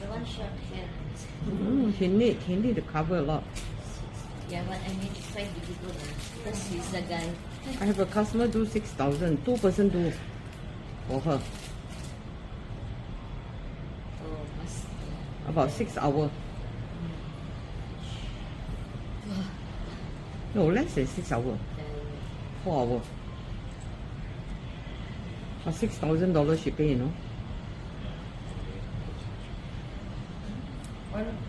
The one short hair. He need to cover a lot. Yeah, but I made it quite difficult because he's the guy. I have a customer do 6,000. 2% do for her. Oh, must. About 6 hours. No, less than 6 hours. 4 hours. For $6,000 she pay, you know.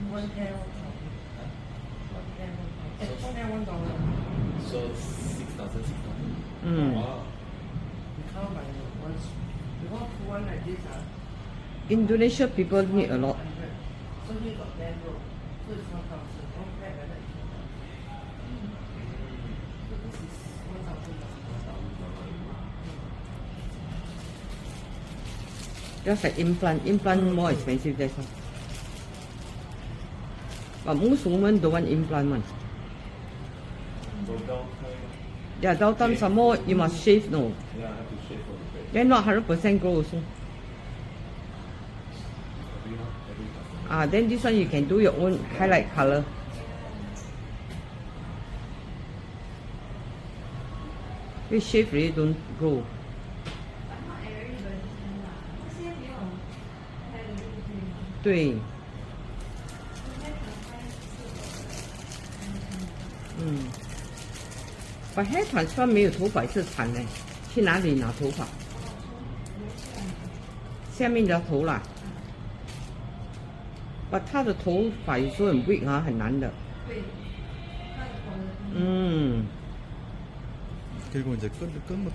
One hair, $1. So 6,000, 6,000. Wow. You count by once. You want one like this, Indonesia people need a lot. 100. So he got 10 row. So it's 1,000. One pair like that. So this is $1,000. Just like implant. Implant more expensive, that's all. But most women don't want implant one. So down Yeah, downtime some more you must shave, no. yeah, I have to shave for the face. Then not 100% grow also. Every Then this one you can do your own highlight color. You shave really don't grow. But not everybody can lah. 这些没有 对，把 hair transplant 没有头发是惨的，去哪里拿头发？下面的头啦。把他的头发有时候很 weak 很难的。对，他的头的。 嗯。 그리고 이제 끈, 끈부터